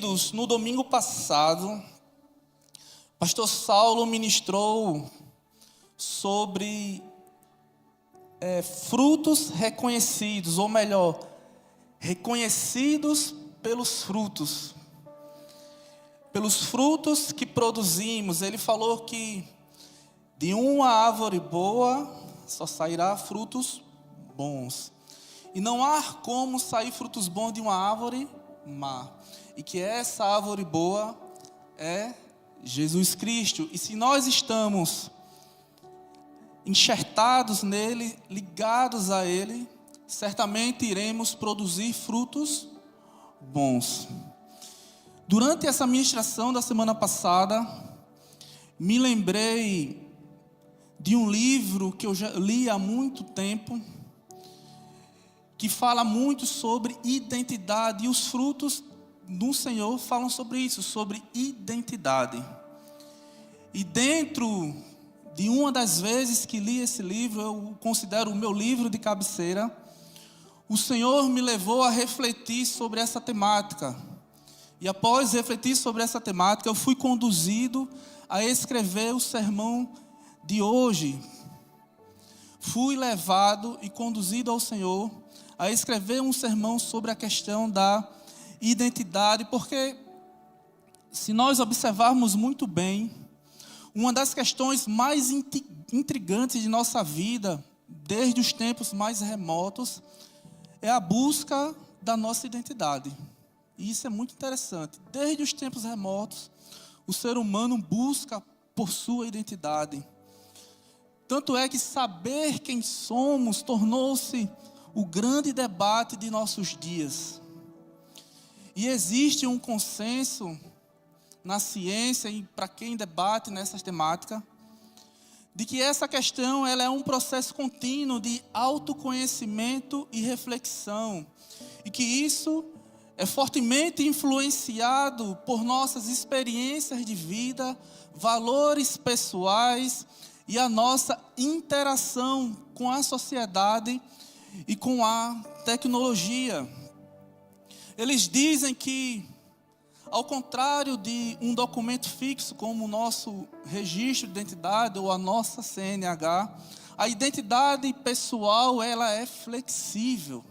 Queridos, no domingo passado, pastor Saulo ministrou sobre frutos reconhecidos, ou melhor, reconhecidos pelos frutos que produzimos. Ele falou que de uma árvore boa só sairá frutos bons, e não há como sair frutos bons de uma árvore má, e que essa árvore boa é Jesus Cristo. E se nós estamos enxertados nele, ligados a ele, certamente iremos produzir frutos bons. Durante essa ministração da semana passada, me lembrei de um livro que eu já li há muito tempo, que fala muito sobre identidade, e os frutos do Senhor falam sobre isso, sobre identidade. E dentro de uma das vezes que li esse livro, eu considero o meu livro de cabeceira, o Senhor me levou a refletir sobre essa temática. E após refletir sobre essa temática, eu fui conduzido a escrever o sermão de hoje. Fui levado e conduzido ao Senhor a escrever um sermão sobre a questão da identidade, porque se nós observarmos muito bem, uma das questões mais intrigantes de nossa vida, desde os tempos mais remotos, é a busca da nossa identidade. E isso é muito interessante. Desde os tempos remotos, o ser humano busca por sua identidade. Tanto é que saber quem somos tornou-se o grande debate de nossos dias. E existe um consenso na ciência e para quem debate nessas temáticas, de que essa questão ela é um processo contínuo de autoconhecimento e reflexão, e que isso é fortemente influenciado por nossas experiências de vida, valores pessoais e a nossa interação com a sociedade e com a tecnologia. Eles dizem que, ao contrário de um documento fixo como o nosso registro de identidade ou a nossa CNH, a identidade pessoal ela é flexível.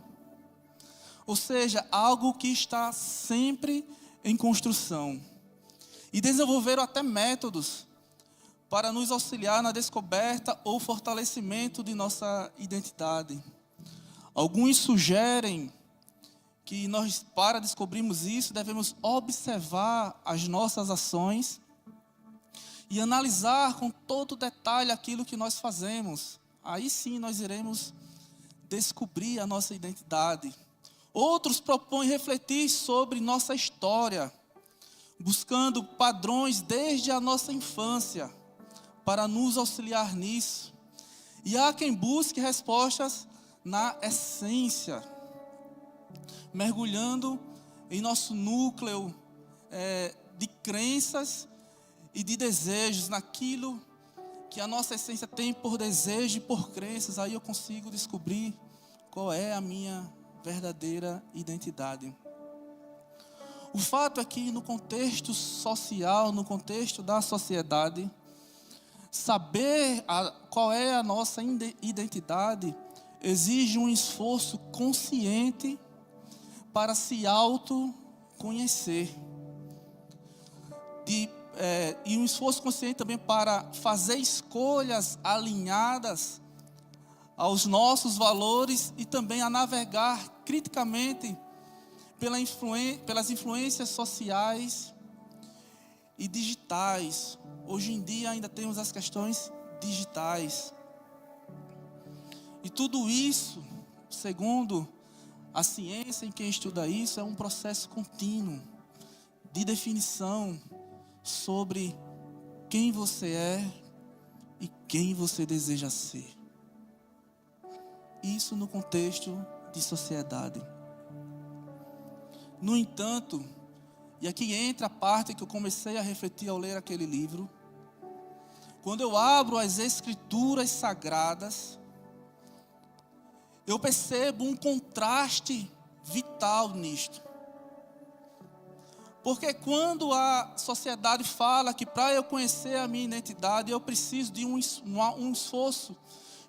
Ou seja, algo que está sempre em construção. E desenvolveram até métodos para nos auxiliar na descoberta ou fortalecimento de nossa identidade. Alguns sugerem que nós, para descobrirmos isso, devemos observar as nossas ações e analisar com todo detalhe aquilo que nós fazemos. Aí sim nós iremos descobrir a nossa identidade. Outros propõem refletir sobre nossa história, buscando padrões desde a nossa infância, para nos auxiliar nisso. E há quem busque respostas na essência, mergulhando em nosso núcleo de crenças e de desejos, naquilo que a nossa essência tem por desejo e por crenças. Aí eu consigo descobrir qual é a minha verdadeira identidade. O fato é que no contexto social, no contexto da sociedade, saber qual é a nossa identidade exige um esforço consciente para se autoconhecer. E um esforço consciente também para fazer escolhas alinhadas aos nossos valores e também a navegar criticamente pelas influências sociais e digitais. Hoje em dia ainda temos as questões digitais. E tudo isso, segundo a ciência em quem estuda isso, é um processo contínuo de definição sobre quem você é e quem você deseja ser. Isso no contexto de sociedade. No entanto, e aqui entra a parte que eu comecei a refletir ao ler aquele livro, quando eu abro as Escrituras Sagradas, eu percebo um contraste vital nisto. Porque quando a sociedade fala que para eu conhecer a minha identidade, eu preciso de um esforço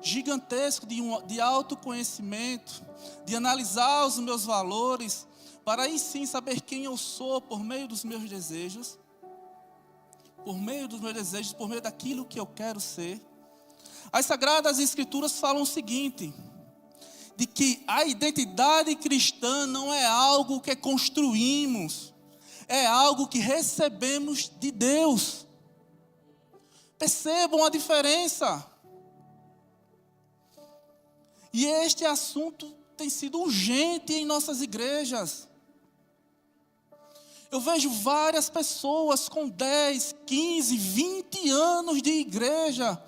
gigantesco de autoconhecimento, de analisar os meus valores, para aí sim saber quem eu sou por meio dos meus desejos, por meio daquilo que eu quero ser. As Sagradas Escrituras falam o seguinte, de que a identidade cristã não é algo que construímos, é algo que recebemos de Deus. Percebam a diferença. E este assunto tem sido urgente em nossas igrejas. Eu vejo várias pessoas com 10, 15, 20 anos de igreja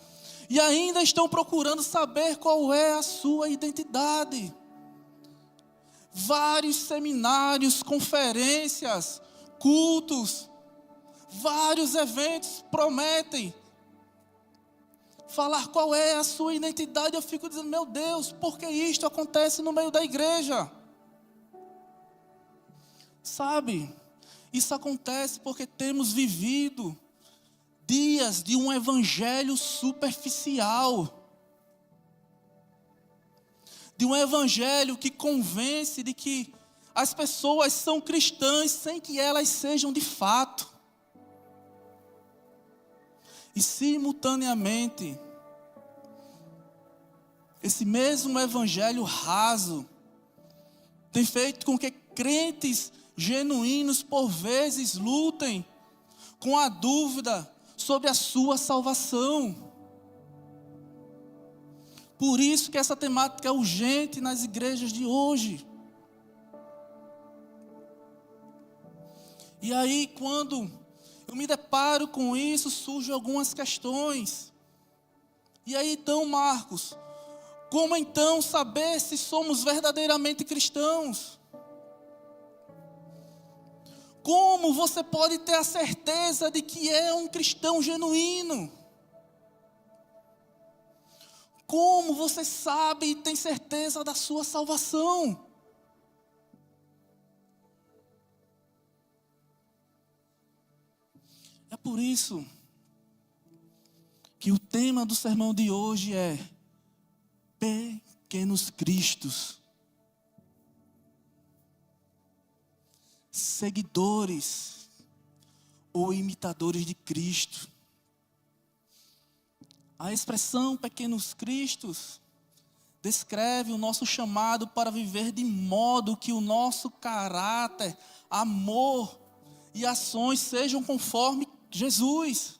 e ainda estão procurando saber qual é a sua identidade. Vários seminários, conferências, cultos, vários eventos prometem falar qual é a sua identidade. Eu fico dizendo, meu Deus, por que isto acontece no meio da igreja? Sabe, isso acontece porque temos vivido dias de um evangelho superficial. De um evangelho que convence de que as pessoas são cristãs sem que elas sejam de fato. E simultaneamente, esse mesmo evangelho raso tem feito com que crentes genuínos por vezes lutem com a dúvida sobre a sua salvação. Por isso que essa temática é urgente nas igrejas de hoje. E aí, quando eu me deparo com isso, surgem algumas questões. E aí então, Marcos, como então saber se somos verdadeiramente cristãos? Como você pode ter a certeza de que é um cristão genuíno? Como você sabe e tem certeza da sua salvação? É por isso que o tema do sermão de hoje é Pequenos Cristos. Seguidores ou imitadores de Cristo. A expressão pequenos cristos descreve o nosso chamado para viver de modo que o nosso caráter, amor e ações sejam conforme Jesus.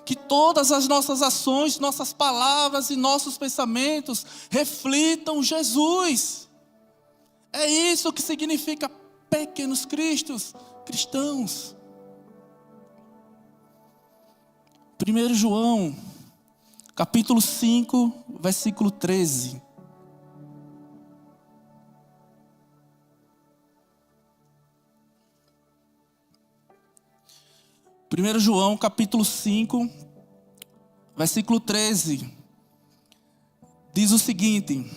Que todas as nossas ações, nossas palavras e nossos pensamentos reflitam Jesus. É isso que significa pequenos cristos, cristãos. 1 João, capítulo 5, versículo 13. Primeiro João, capítulo 5, versículo 13. Diz o seguinte: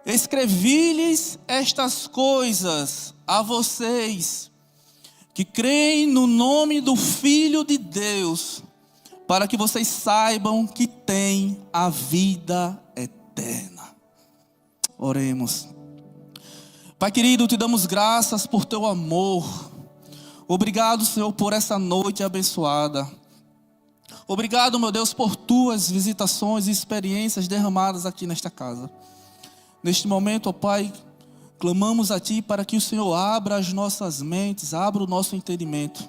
Escrevi-lhes estas coisas a vocês que creem no nome do Filho de Deus, para que vocês saibam que têm a vida eterna. Oremos. Pai querido, te damos graças por teu amor. Obrigado, Senhor, por essa noite abençoada. Obrigado, meu Deus, por tuas visitações e experiências derramadas aqui nesta casa. Neste momento, ó Pai, clamamos a Ti para que o Senhor abra as nossas mentes, abra o nosso entendimento.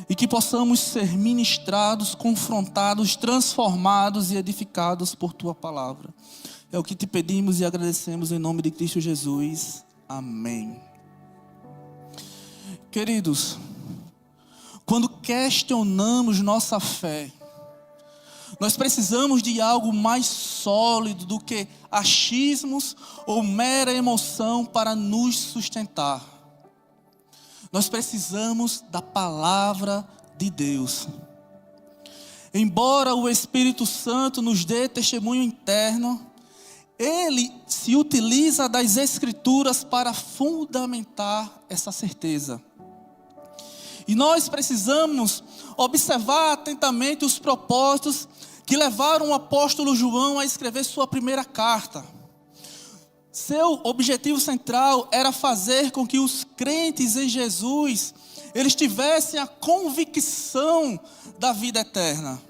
E que possamos ser ministrados, confrontados, transformados e edificados por Tua palavra. É o que te pedimos e agradecemos em nome de Cristo Jesus. Amém. Queridos, quando questionamos nossa fé, nós precisamos de algo mais sólido do que achismos ou mera emoção para nos sustentar. Nós precisamos da palavra de Deus. Embora o Espírito Santo nos dê testemunho interno, ele se utiliza das Escrituras para fundamentar essa certeza. E nós precisamos observar atentamente os propósitos que levaram o apóstolo João a escrever sua primeira carta. Seu objetivo central era fazer com que os crentes em Jesus, eles tivessem a convicção da vida eterna.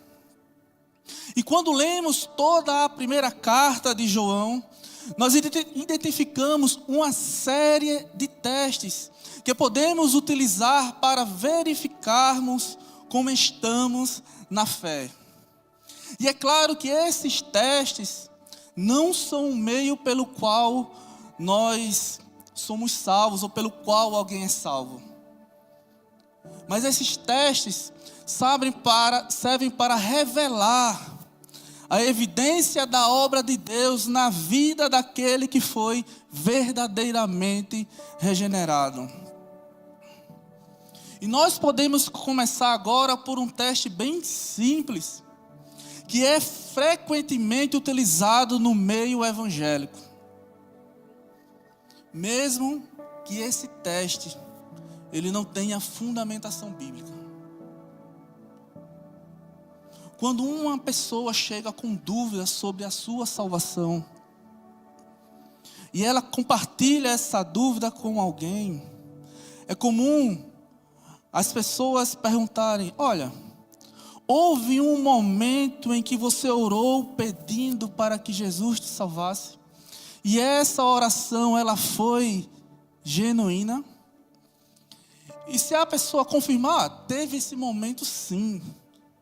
E quando lemos toda a primeira carta de João, nós identificamos uma série de testes que podemos utilizar para verificarmos como estamos na fé. E é claro que esses testes não são um meio pelo qual nós somos salvos ou pelo qual alguém é salvo. Mas esses testes servem para revelar a evidência da obra de Deus na vida daquele que foi verdadeiramente regenerado. E nós podemos começar agora por um teste bem simples, que é frequentemente utilizado no meio evangélico. Mesmo que esse teste ele não tenha fundamentação bíblica. Quando uma pessoa chega com dúvidas sobre a sua salvação, e ela compartilha essa dúvida com alguém, é comum as pessoas perguntarem: olha, houve um momento em que você orou pedindo para que Jesus te salvasse, e essa oração ela foi genuína? E se a pessoa confirmar, teve esse momento sim,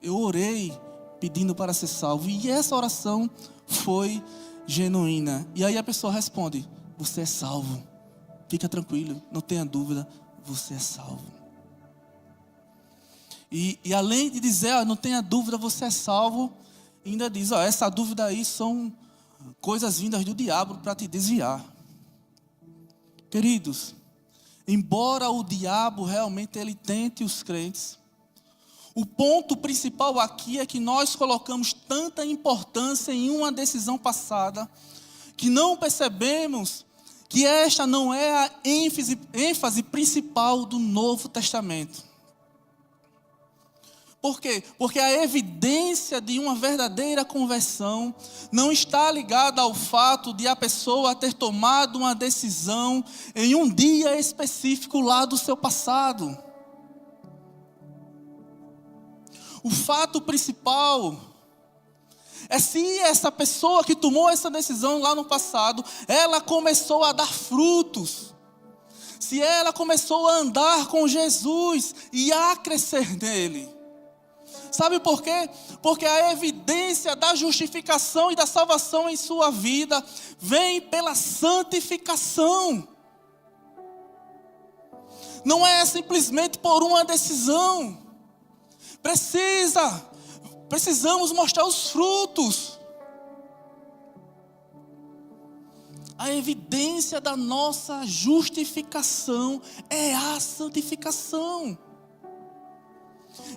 eu orei pedindo para ser salvo, e essa oração foi genuína. E aí a pessoa responde: você é salvo, fica tranquilo, não tenha dúvida, você é salvo. E além de dizer, não tenha dúvida, você é salvo, ainda diz, essa dúvida aí são coisas vindas do diabo para te desviar. Queridos, embora o diabo realmente ele tente os crentes, o ponto principal aqui é que nós colocamos tanta importância em uma decisão passada, que não percebemos que esta não é a ênfase principal do Novo Testamento. Por quê? Porque a evidência de uma verdadeira conversão não está ligada ao fato de a pessoa ter tomado uma decisão em um dia específico lá do seu passado. O fato principal é se essa pessoa que tomou essa decisão lá no passado, ela começou a dar frutos. Se ela começou a andar com Jesus e a crescer nele. Sabe por quê? Porque a evidência da justificação e da salvação em sua vida vem pela santificação. Não é simplesmente por uma decisão. Precisamos mostrar os frutos. A evidência da nossa justificação é a santificação.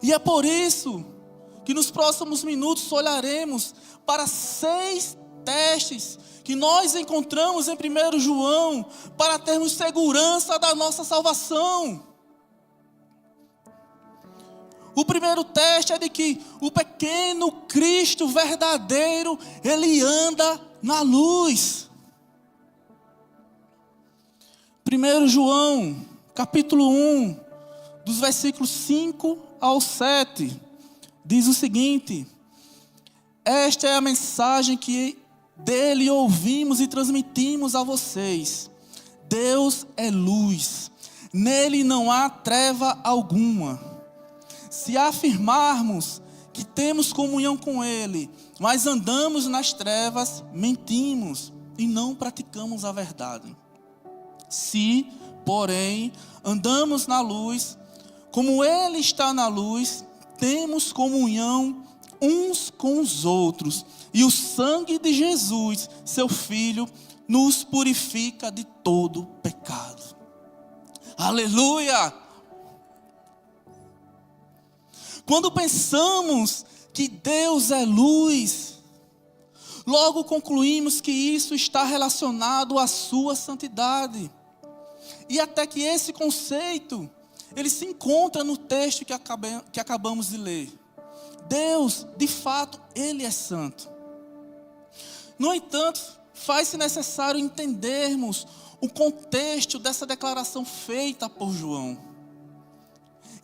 E é por isso que nos próximos minutos olharemos para 6 testes que nós encontramos em 1 João para termos segurança da nossa salvação. O primeiro teste é de que o pequeno Cristo verdadeiro, ele anda na luz. 1 João, capítulo 1, dos versículos 5 ao 7, diz o seguinte: esta é a mensagem que dele ouvimos e transmitimos a vocês. Deus é luz, nele não há treva alguma. Se afirmarmos que temos comunhão com ele, mas andamos nas trevas, mentimos e não praticamos a verdade. Se, porém, andamos na luz, como ele está na luz, temos comunhão uns com os outros. E o sangue de Jesus, seu Filho, nos purifica de todo pecado. Aleluia! Quando pensamos que Deus é luz, Logo concluímos que isso está relacionado à sua santidade. E até que esse conceito, ele se encontra no texto que acabamos de ler. Deus, de fato, Ele é santo. No entanto, faz-se necessário entendermos o contexto dessa declaração feita por João.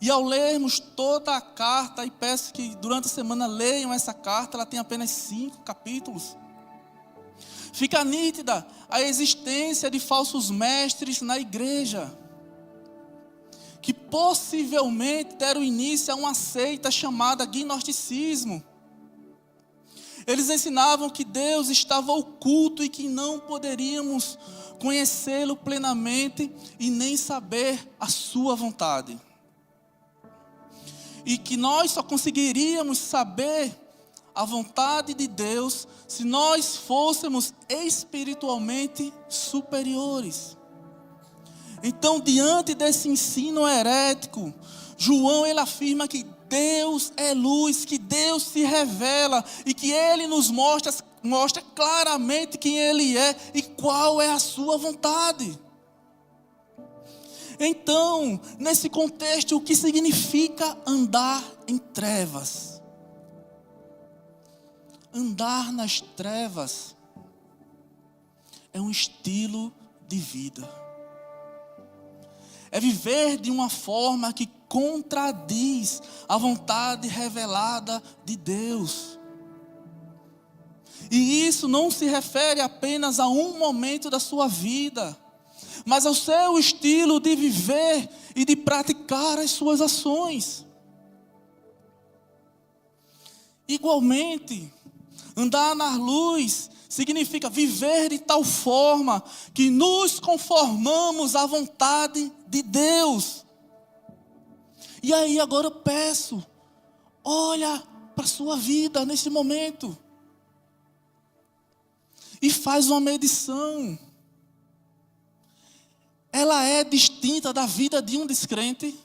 E ao lermos toda a carta, e peço que durante a semana leiam essa carta, ela tem apenas 5 capítulos. Fica nítida a existência de falsos mestres na igreja, que possivelmente deram início a uma seita chamada gnosticismo. Eles ensinavam que Deus estava oculto e que não poderíamos conhecê-lo plenamente e nem saber a sua vontade. E que nós só conseguiríamos saber a vontade de Deus se nós fôssemos espiritualmente superiores. Então, diante desse ensino herético, João ele afirma que Deus é luz, que Deus se revela e que Ele nos mostra claramente quem Ele é e qual é a sua vontade. Então, nesse contexto, o que significa andar em trevas? Andar nas trevas é um estilo de vida. É viver de uma forma que contradiz a vontade revelada de Deus. E isso não se refere apenas a um momento da sua vida, mas ao seu estilo de viver e de praticar as suas ações. Igualmente, andar na luz significa viver de tal forma que nos conformamos à vontade de Deus. E aí agora eu peço, olha para a sua vida nesse momento. E faz uma medição. Ela é distinta da vida de um descrente?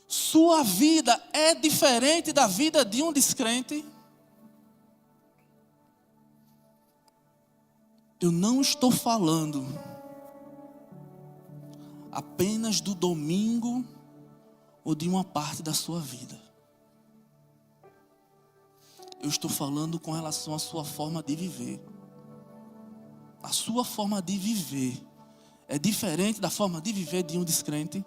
Sua vida é diferente da vida de um descrente? Eu não estou falando apenas do domingo ou de uma parte da sua vida. Eu estou falando com relação à sua forma de viver. A sua forma de viver é diferente da forma de viver de um descrente?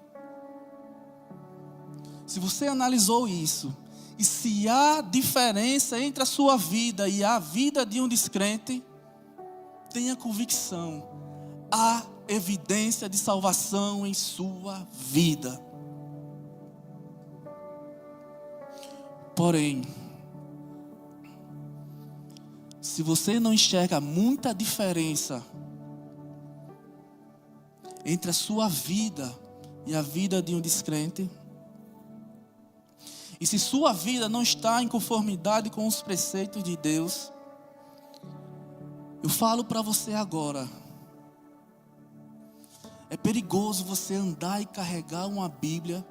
Se você analisou isso, e se há diferença entre a sua vida e a vida de um descrente, tenha convicção, há evidência de salvação em sua vida. Porém, se você não enxerga muita diferença entre a sua vida e a vida de um descrente, e se sua vida não está em conformidade com os preceitos de Deus, eu falo para você agora, é perigoso você andar e carregar uma Bíblia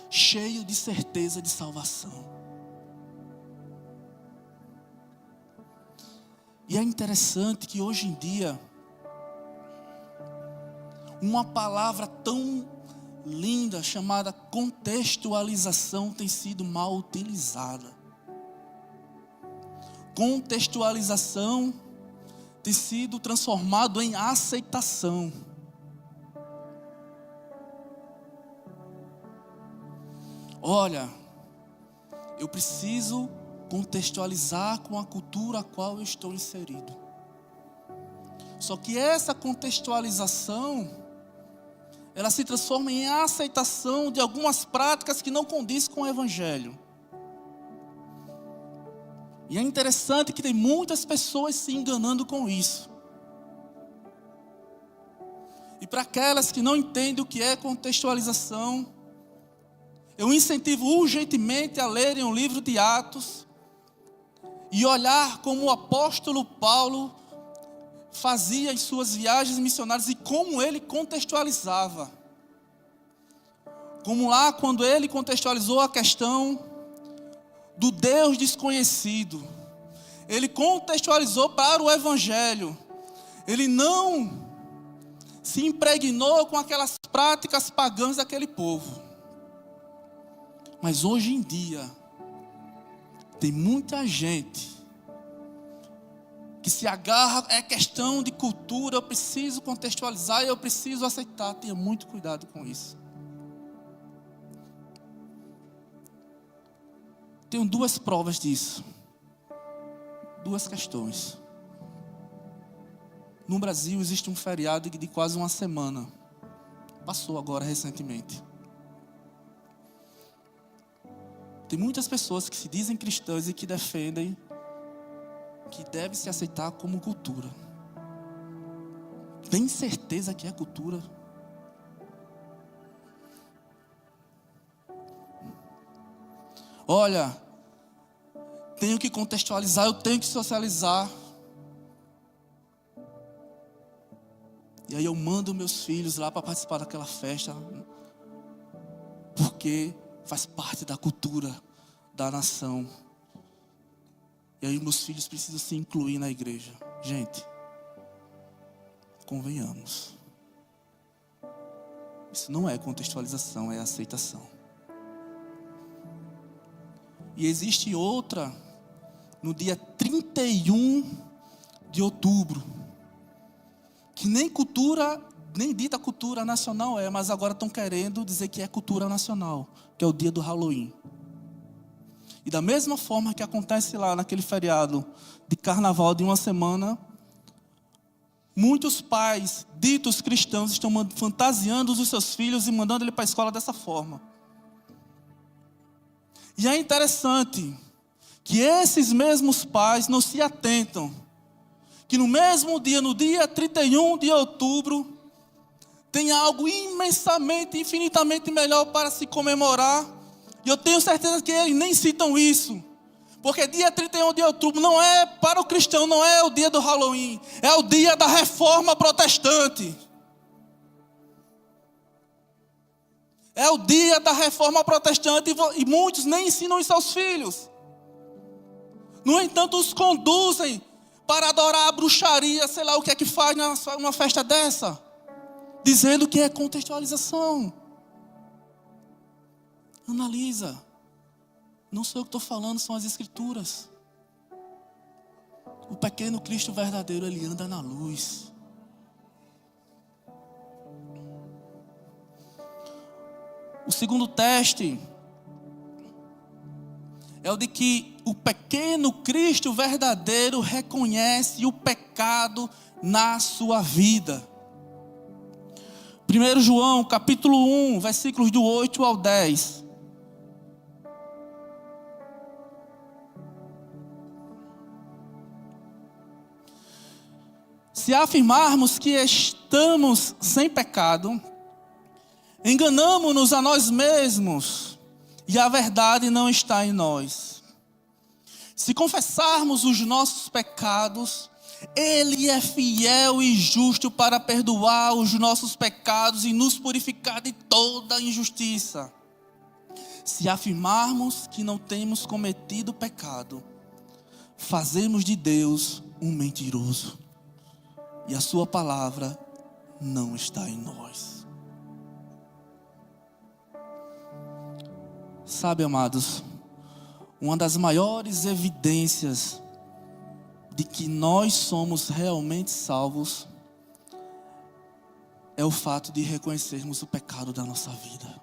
cheio de certeza de salvação. E é interessante que hoje em dia, uma palavra tão linda chamada contextualização tem sido mal utilizada. Contextualização tem sido transformado em aceitação. Olha, eu preciso contextualizar com a cultura a qual eu estou inserido. Só que essa contextualização, ela se transforma em aceitação de algumas práticas que não condizem com o Evangelho. E é interessante que tem muitas pessoas se enganando com isso. E para aquelas que não entendem o que é contextualização, eu incentivo urgentemente a lerem o livro de Atos e olhar como o apóstolo Paulo fazia em suas viagens missionárias e como ele contextualizava. Como lá quando ele contextualizou a questão do Deus desconhecido. ele contextualizou para o Evangelho. Ele não se impregnou com aquelas práticas pagãs daquele povo. Mas hoje em dia, tem muita gente que se agarra, é questão de cultura, eu preciso contextualizar e eu preciso aceitar. Tenha muito cuidado com isso. Tenho duas provas disso. Duas questões. No Brasil existe um feriado de quase uma semana. Passou agora recentemente. Tem muitas pessoas que se dizem cristãs e que defendem que deve se aceitar como cultura. Tem certeza que é cultura? Olha, tenho que contextualizar, eu tenho que socializar. E aí eu mando meus filhos lá para participar daquela festa, porque faz parte da cultura da nação. E aí meus filhos precisam se incluir na igreja. Gente, convenhamos. Isso não é contextualização, é aceitação. E existe outra, no dia 31 de outubro, que nem cultura, nem dita cultura nacional é, mas agora estão querendo dizer que é cultura nacional, que é o dia do Halloween. E da mesma forma que acontece lá naquele feriado de carnaval de uma semana, muitos pais ditos cristãos estão fantasiando os seus filhos e mandando ele para a escola dessa forma. E é interessante que esses mesmos pais não se atentam que no mesmo dia, no dia 31 de outubro, tem algo imensamente, infinitamente melhor para se comemorar. E eu tenho certeza que eles nem citam isso. Porque dia 31 de outubro não é, para o cristão, não é o dia do Halloween. É o dia da reforma protestante. É o dia da reforma protestante e muitos nem ensinam isso aos filhos. No entanto, os conduzem para adorar a bruxaria, sei lá o que é que faz numa festa dessa. Dizendo que é contextualização. Analisa. Não sou eu que estou falando, são as escrituras. O pequeno Cristo verdadeiro, ele anda na luz. O segundo teste é o de que o pequeno Cristo verdadeiro reconhece o pecado na sua vida. 1 João, capítulo 1, versículos do 8 ao 10. Se afirmarmos que estamos sem pecado, enganamo-nos a nós mesmos e a verdade não está em nós. Se confessarmos os nossos pecados, Ele é fiel e justo para perdoar os nossos pecados e nos purificar de toda injustiça. Se afirmarmos que não temos cometido pecado, fazemos de Deus um mentiroso. E a sua palavra não está em nós. Sabe, amados, uma das maiores evidências de que nós somos realmente salvos é o fato de reconhecermos o pecado da nossa vida.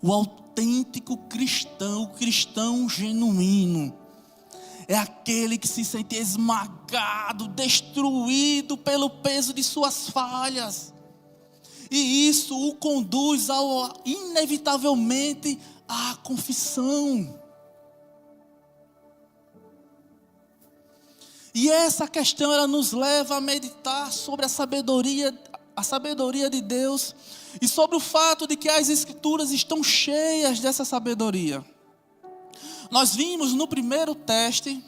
O autêntico cristão, o cristão genuíno, é aquele que se sente esmagado, destruído pelo peso de suas falhas. E isso o conduz inevitavelmente à confissão. E essa questão ela nos leva a meditar sobre a sabedoria de Deus e sobre o fato de que as Escrituras estão cheias dessa sabedoria. Nós vimos no primeiro teste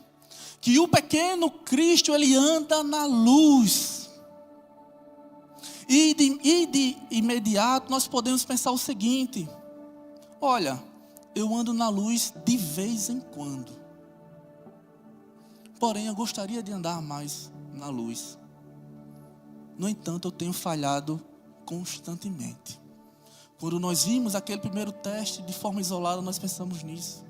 que o pequeno Cristo ele anda na luz. E de imediato nós podemos pensar o seguinte: olha, eu ando na luz de vez em quando. Porém, eu gostaria de andar mais na luz. No entanto, eu tenho falhado constantemente. Quando nós vimos aquele primeiro teste de forma isolada, nós pensamos nisso.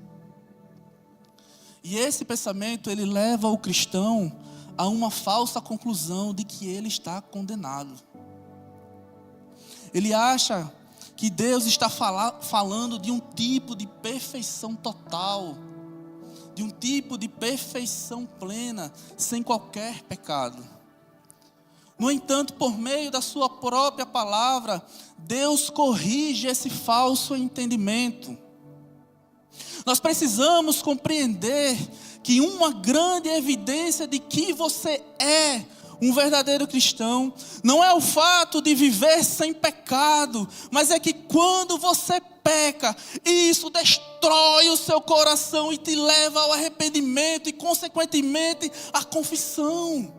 E esse pensamento, ele leva o cristão a uma falsa conclusão de que ele está condenado. Ele acha que Deus está falando de um tipo de perfeição total, de um tipo de perfeição plena, sem qualquer pecado. No entanto, por meio da sua própria palavra, Deus corrige esse falso entendimento. Nós precisamos compreender que uma grande evidência de que você é um verdadeiro cristão não é o fato de viver sem pecado, mas é que quando você peca, isso destrói o seu coração e te leva ao arrependimento e, consequentemente, à confissão.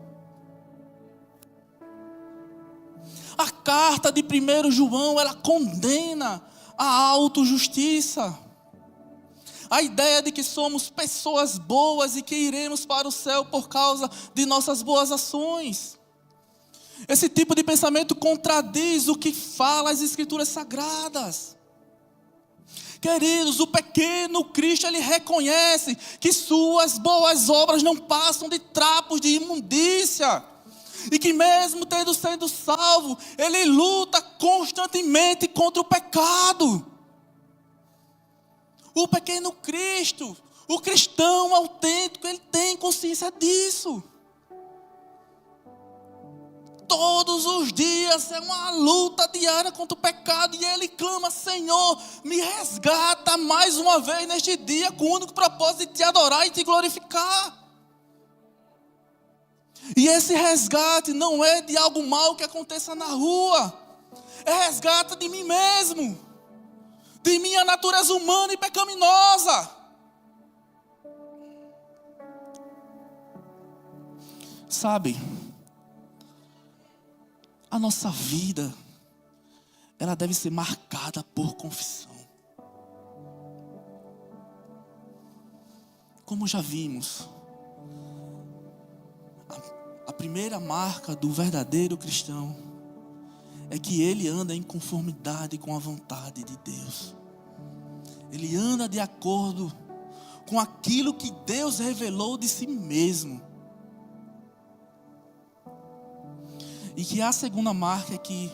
A carta de 1 João, ela condena a autojustiça. A ideia de que somos pessoas boas e que iremos para o céu por causa de nossas boas ações. Esse tipo de pensamento contradiz o que fala as Escrituras Sagradas. Queridos, o pequeno Cristo, ele reconhece que suas boas obras não passam de trapos de imundícia. E que mesmo tendo sido salvo, ele luta constantemente contra o pecado. O pequeno Cristo, o cristão autêntico, ele tem consciência disso. Todos os dias é uma luta diária contra o pecado. E ele clama: Senhor, me resgata mais uma vez neste dia, com o único propósito de te adorar e te glorificar. E esse resgate não é de algo mal que aconteça na rua. É resgate de mim mesmo. De minha natureza humana e pecaminosa. Sabe, a nossa vida, ela deve ser marcada por confissão. Como já vimos, a primeira marca do verdadeiro cristão é que ele anda em conformidade com a vontade de Deus. Ele anda de acordo com aquilo que Deus revelou de si mesmo. E que a segunda marca é que,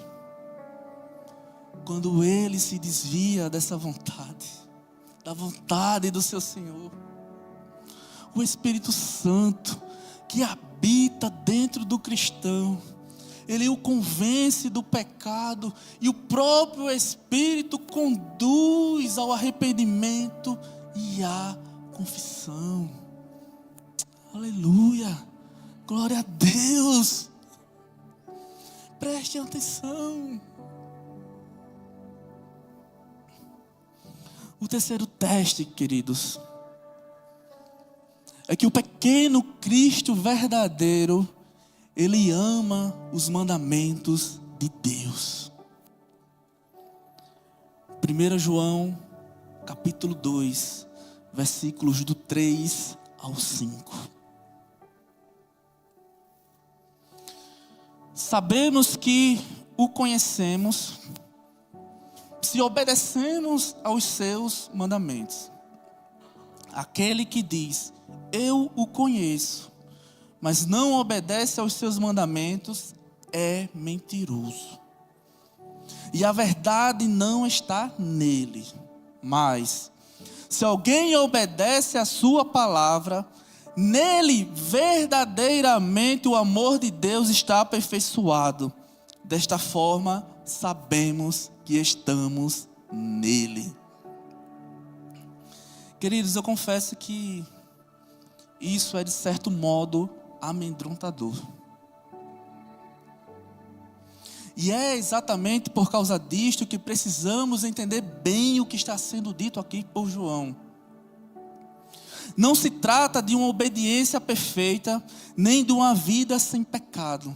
quando ele se desvia dessa vontade, da vontade do seu Senhor, o Espírito Santo, que habita dentro do cristão, ele o convence do pecado e o próprio Espírito conduz ao arrependimento e à confissão. Aleluia! Glória a Deus! Prestem atenção. O terceiro teste, queridos, é que o pequeno Cristo verdadeiro, ele ama os mandamentos de Deus. 1 João, capítulo 2, versículos do 3 ao 5. Sabemos que o conhecemos se obedecemos aos seus mandamentos. Aquele que diz: eu o conheço, mas não obedece aos seus mandamentos, é mentiroso. E a verdade não está nele. Mas, se alguém obedece à sua palavra, nele verdadeiramente o amor de Deus está aperfeiçoado. Desta forma, sabemos que estamos nele. Queridos, eu confesso que isso é de certo modo amedrontador. E é exatamente por causa disto que precisamos entender bem o que está sendo dito aqui por João. Não se trata de uma obediência perfeita, nem de uma vida sem pecado,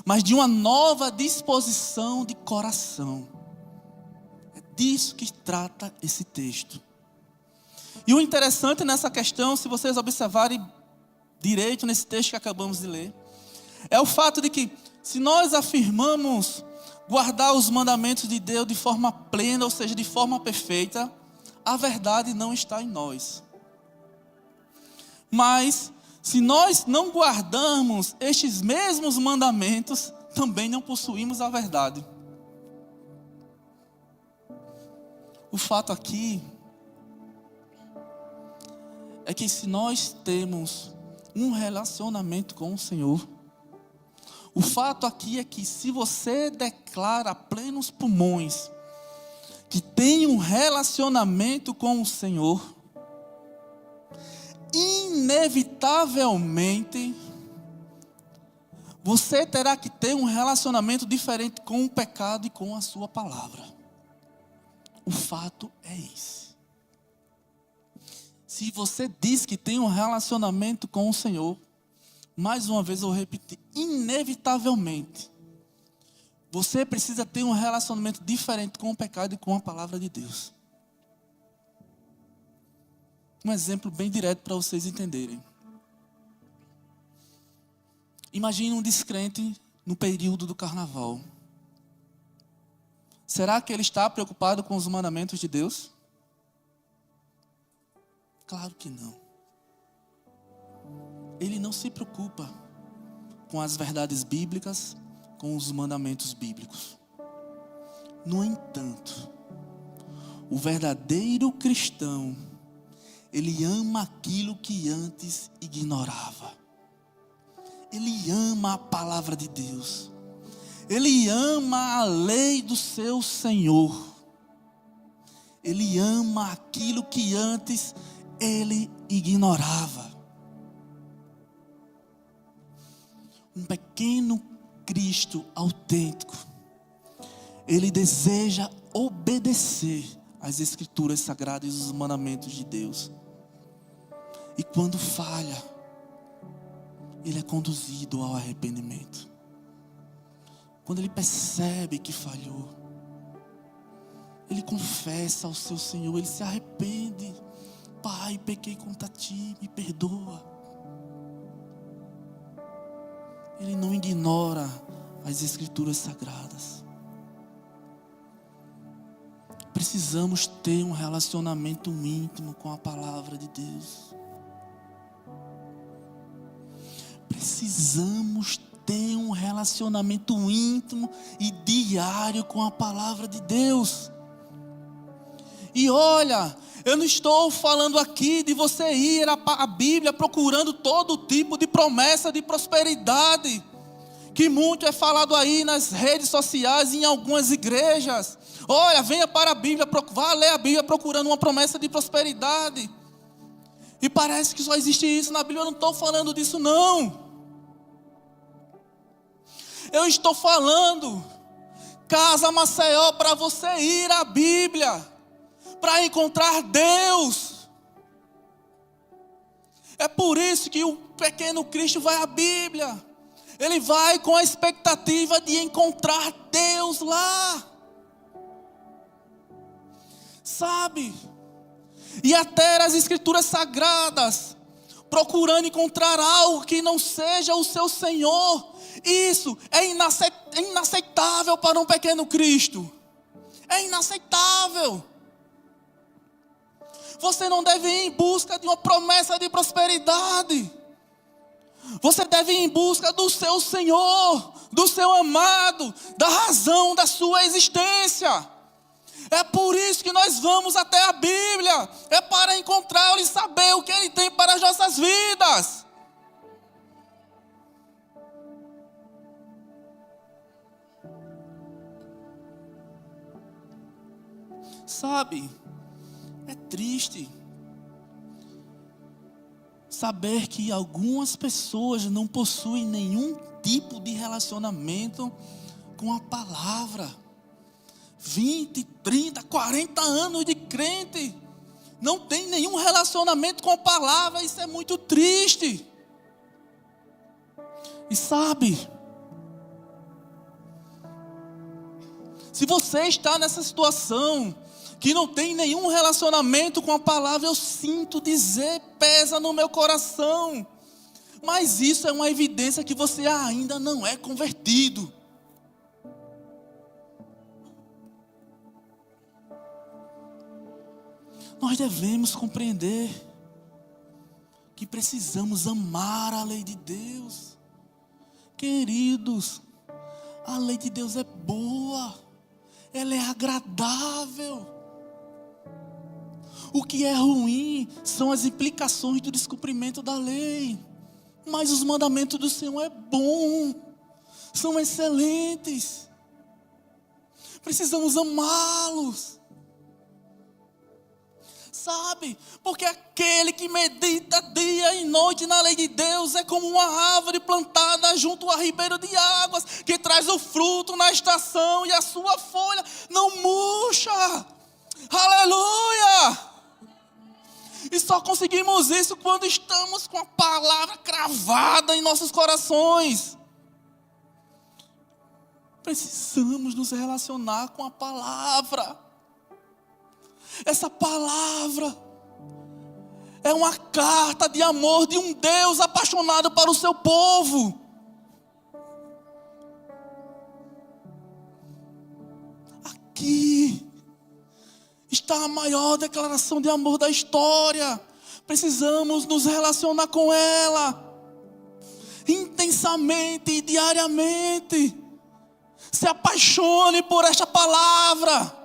mas de uma nova disposição de coração. É disso que trata esse texto. E o interessante nessa questão, se vocês observarem direito nesse texto que acabamos de ler, é o fato de que, se nós afirmamos guardar os mandamentos de Deus de forma plena, ou seja, de forma perfeita, a verdade não está em nós. Mas, se nós não guardarmos estes mesmos mandamentos, também não possuímos a verdade. O fato aqui é que se nós temos um relacionamento com o Senhor, o fato aqui é que se você declara a plenos pulmões que tem um relacionamento com o Senhor, inevitavelmente você terá que ter um relacionamento diferente com o pecado e com a sua palavra. O fato é esse. Se você diz que tem um relacionamento com o Senhor, mais uma vez eu vou repetir, inevitavelmente, você precisa ter um relacionamento diferente com o pecado e com a palavra de Deus. Um exemplo bem direto para vocês entenderem. Imagine um descrente no período do carnaval. Será que ele está preocupado com os mandamentos de Deus? Claro que não. Ele não se preocupa com as verdades bíblicas, com os mandamentos bíblicos. No entanto, o verdadeiro cristão, ele ama aquilo que antes ignorava. Ele ama a palavra de Deus. Ele ama a lei do seu Senhor. Ele ama aquilo que antes ele ignorava. Um pequeno Cristo autêntico, ele deseja obedecer às Escrituras Sagradas e os mandamentos de Deus. E quando falha, ele é conduzido ao arrependimento. Quando ele percebe que falhou, ele confessa ao seu Senhor, ele se arrepende. Pai, pequei contra ti, me perdoa. Ele não ignora as Escrituras Sagradas. Precisamos ter um relacionamento íntimo com a palavra de Deus. Precisamos ter um relacionamento íntimo e diário com a palavra de Deus. E olha, eu não estou falando aqui de você ir à Bíblia procurando todo tipo de promessa de prosperidade, que muito é falado aí nas redes sociais, em algumas igrejas. Olha, venha para a Bíblia, vá ler a Bíblia procurando uma promessa de prosperidade. E parece que só existe isso na Bíblia. Eu não estou falando disso não. Eu estou falando, Casa Maceió, para você ir à Bíblia, para encontrar Deus. É por isso que o pequeno Cristo vai à Bíblia. Ele vai com a expectativa de encontrar Deus lá. Sabe? E até as Escrituras Sagradas, procurando encontrar algo que não seja o seu Senhor. Isso é inaceitável para um pequeno Cristo. É inaceitável. Você não deve ir em busca de uma promessa de prosperidade. Você deve ir em busca do seu Senhor, do seu amado, da razão da sua existência. É por isso que nós vamos até a Bíblia. É para encontrá-lo e saber o que Ele tem para as nossas vidas. Sabe, é triste saber que algumas pessoas não possuem nenhum tipo de relacionamento com a palavra. 20, 30, 40 anos de crente, não tem nenhum relacionamento com a palavra. Isso é muito triste. E sabe, se você está nessa situação, que não tem nenhum relacionamento com a palavra, eu sinto dizer, pesa no meu coração. Mas isso é uma evidência que você ainda não é convertido. Nós devemos compreender que precisamos amar a lei de Deus. Queridos, a lei de Deus é boa, ela é agradável. O que é ruim são as implicações do descumprimento da lei. Mas os mandamentos do Senhor é bom, são excelentes. Precisamos amá-los. Sabe? Porque aquele que medita dia e noite na lei de Deus é como uma árvore plantada junto a ribeiro de águas, que traz o fruto na estação e a sua folha não murcha. Aleluia! E só conseguimos isso quando estamos com a palavra cravada em nossos corações. Precisamos nos relacionar com a palavra. Essa palavra é uma carta de amor de um Deus apaixonado para o seu povo. Aqui está a maior declaração de amor da história. Precisamos nos relacionar com ela intensamente e diariamente. Se apaixone por esta palavra.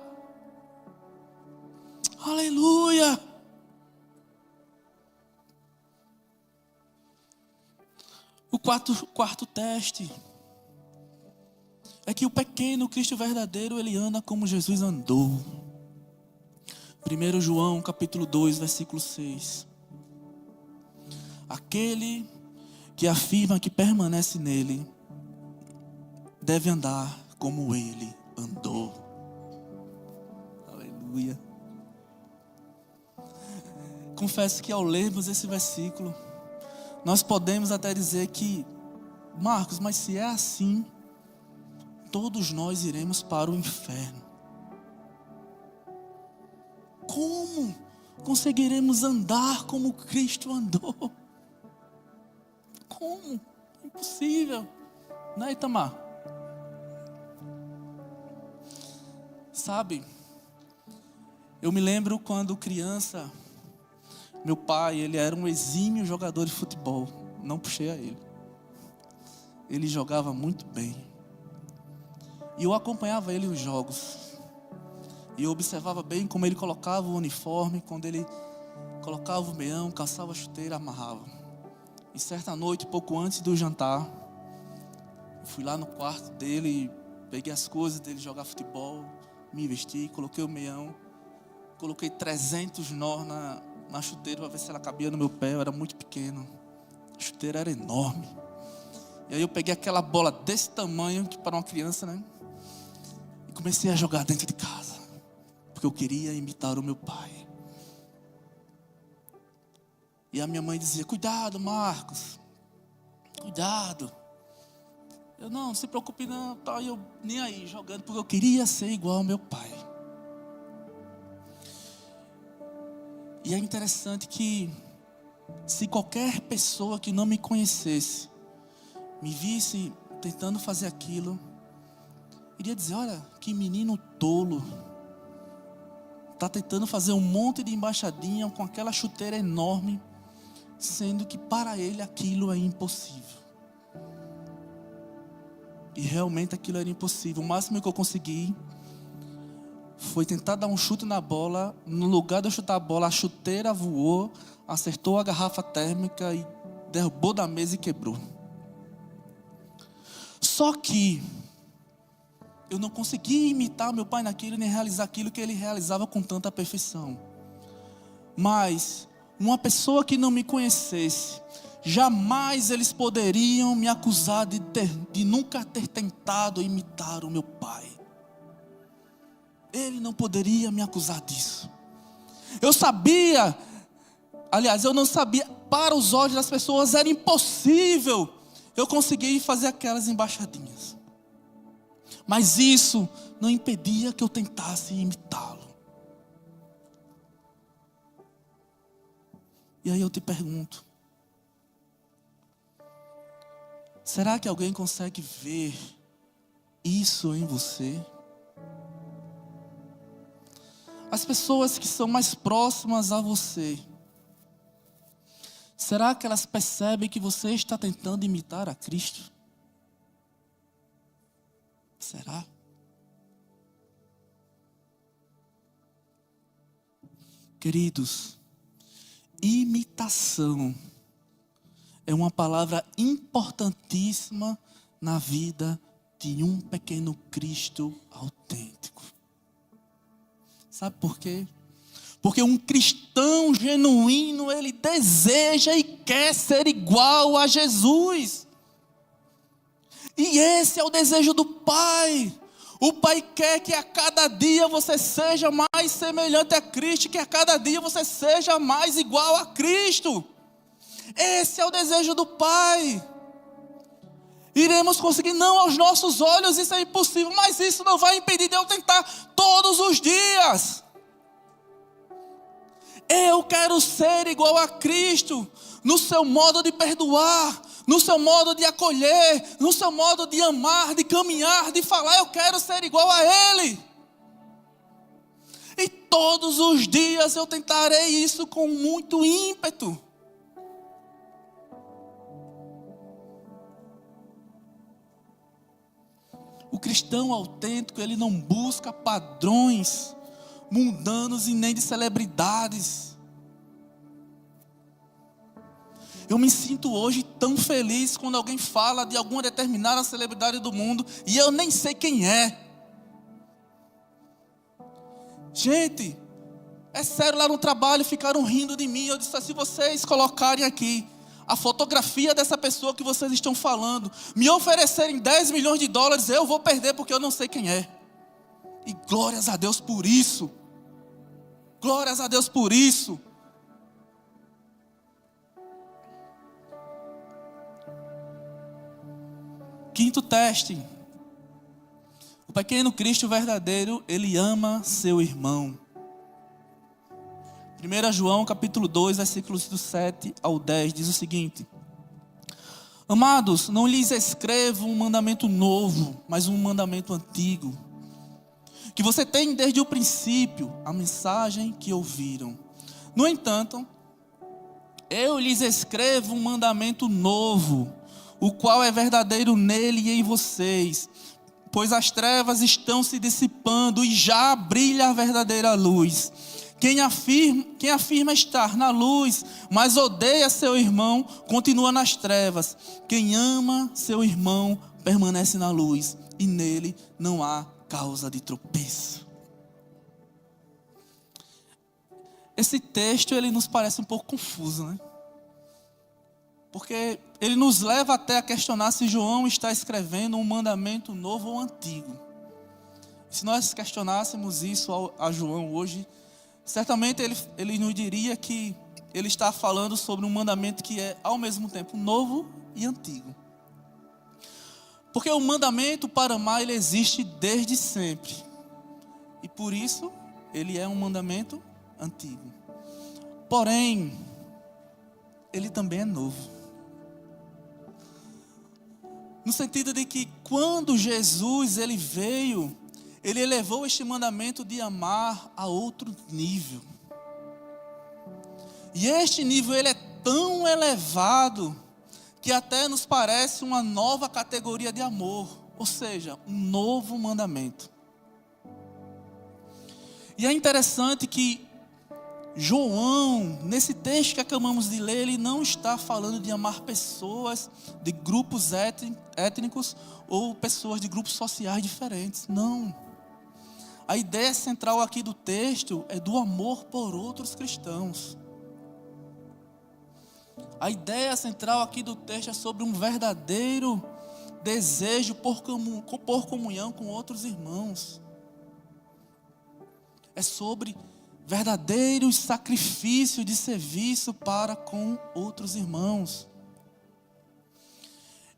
Aleluia. O quarto teste é que o pequeno Cristo verdadeiro, ele anda como Jesus andou. 1 João capítulo 2, versículo 6. Aquele que afirma que permanece nele, deve andar como ele andou. Aleluia. Confesso que ao lermos esse versículo, nós podemos até dizer que, Marcos, mas se é assim, todos nós iremos para o inferno. Como conseguiremos andar como Cristo andou? Como? Impossível. Não é, Itamar? Sabe, eu me lembro quando criança, meu pai, ele era um exímio jogador de futebol. Não puxei a ele. Ele jogava muito bem. E eu acompanhava ele nos jogos. E eu observava bem como ele colocava o uniforme, quando ele colocava o meião, calçava a chuteira, amarrava. E certa noite, pouco antes do jantar, fui lá no quarto dele, peguei as coisas dele jogar futebol, me vesti, coloquei o meião, coloquei 300 nós na chuteira para ver se ela cabia no meu pé. Eu era muito pequeno, a chuteira era enorme. E aí eu peguei aquela bola desse tamanho, que para uma criança, né? E comecei a jogar dentro de casa, porque eu queria imitar o meu pai. E a minha mãe dizia: cuidado, Marcos, cuidado. Eu: não se preocupe não, tá. E eu nem aí, jogando, porque eu queria ser igual ao meu pai. E é interessante que, se qualquer pessoa que não me conhecesse, me visse tentando fazer aquilo, iria dizer: olha, que menino tolo, está tentando fazer um monte de embaixadinha com aquela chuteira enorme, sendo que para ele aquilo é impossível. E realmente aquilo era impossível. O máximo que eu consegui foi tentar dar um chute na bola. No lugar de eu chutar a bola, a chuteira voou, acertou a garrafa térmica e derrubou da mesa e quebrou. Só que eu não consegui imitar meu pai naquilo, nem realizar aquilo que ele realizava com tanta perfeição. Mas uma pessoa que não me conhecesse, jamais eles poderiam me acusar de nunca ter tentado imitar o meu pai. Ele não poderia me acusar disso. Eu sabia, aliás, eu não sabia, para os olhos das pessoas era impossível eu conseguir fazer aquelas embaixadinhas. Mas isso não impedia que eu tentasse imitá-lo. E aí eu te pergunto, será que alguém consegue ver isso em você? As pessoas que são mais próximas a você, será que elas percebem que você está tentando imitar a Cristo? Será? Queridos, imitação é uma palavra importantíssima na vida de um pequeno Cristo autêntico. Sabe por quê? Porque um cristão genuíno, ele deseja e quer ser igual a Jesus. E esse é o desejo do Pai. O Pai quer que a cada dia você seja mais semelhante a Cristo, que a cada dia você seja mais igual a Cristo. Esse é o desejo do Pai. Iremos conseguir? Não, aos nossos olhos isso é impossível, mas isso não vai impedir de eu tentar todos os dias. Eu quero ser igual a Cristo, no seu modo de perdoar, no seu modo de acolher, no seu modo de amar, de caminhar, de falar. Eu quero ser igual a Ele. E todos os dias eu tentarei isso com muito ímpeto. O cristão autêntico, ele não busca padrões mundanos e nem de celebridades. Eu me sinto hoje tão feliz quando alguém fala de alguma determinada celebridade do mundo e eu nem sei quem é. Gente, é sério, lá no trabalho ficaram rindo de mim. Eu disse, se vocês colocarem aqui a fotografia dessa pessoa que vocês estão falando, me oferecerem 10 milhões de dólares, eu vou perder porque eu não sei quem é. E glórias a Deus por isso. Glórias a Deus por isso. Quinto teste. O pequeno Cristo verdadeiro, ele ama seu irmão. 1 João capítulo 2, versículos do 7 ao 10, diz o seguinte: Amados, não lhes escrevo um mandamento novo, mas um mandamento antigo, que você tem desde o princípio, a mensagem que ouviram. No entanto, eu lhes escrevo um mandamento novo, o qual é verdadeiro nele e em vocês, pois as trevas estão se dissipando e já brilha a verdadeira luz. Quem afirma estar na luz, mas odeia seu irmão, continua nas trevas. Quem ama seu irmão permanece na luz, e nele não há causa de tropeço. Esse texto, ele nos parece um pouco confuso, né? Porque ele nos leva até a questionar se João está escrevendo um mandamento novo ou antigo. Se nós questionássemos isso a João hoje, certamente ele nos diria que ele está falando sobre um mandamento que é ao mesmo tempo novo e antigo. Porque o mandamento para amar, ele existe desde sempre. E por isso, ele é um mandamento antigo. Porém, ele também é novo. No sentido de que quando Jesus ele veio, ele elevou este mandamento de amar a outro nível. E este nível ele é tão elevado que até nos parece uma nova categoria de amor, ou seja, um novo mandamento. E é interessante que João, nesse texto que acabamos de ler, ele não está falando de amar pessoas de grupos étnicos ou pessoas de grupos sociais diferentes. Não. A ideia central aqui do texto é do amor por outros cristãos. A ideia central aqui do texto é sobre um verdadeiro desejo por comunhão com outros irmãos. É sobre verdadeiro sacrifício de serviço para com outros irmãos.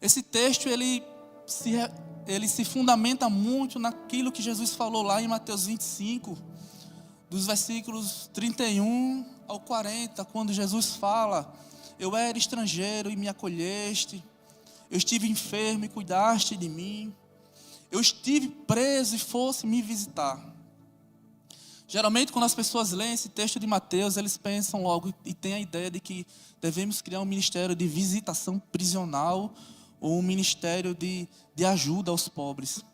Esse texto ele se fundamenta muito naquilo que Jesus falou lá em Mateus 25, dos versículos 31 ao 40, quando Jesus fala: eu era estrangeiro e me acolheste, eu estive enfermo e cuidaste de mim, eu estive preso e fosse me visitar. Geralmente, quando as pessoas leem esse texto de Mateus, eles pensam logo e têm a ideia de que devemos criar um ministério de visitação prisional ou um ministério de ajuda aos pobres.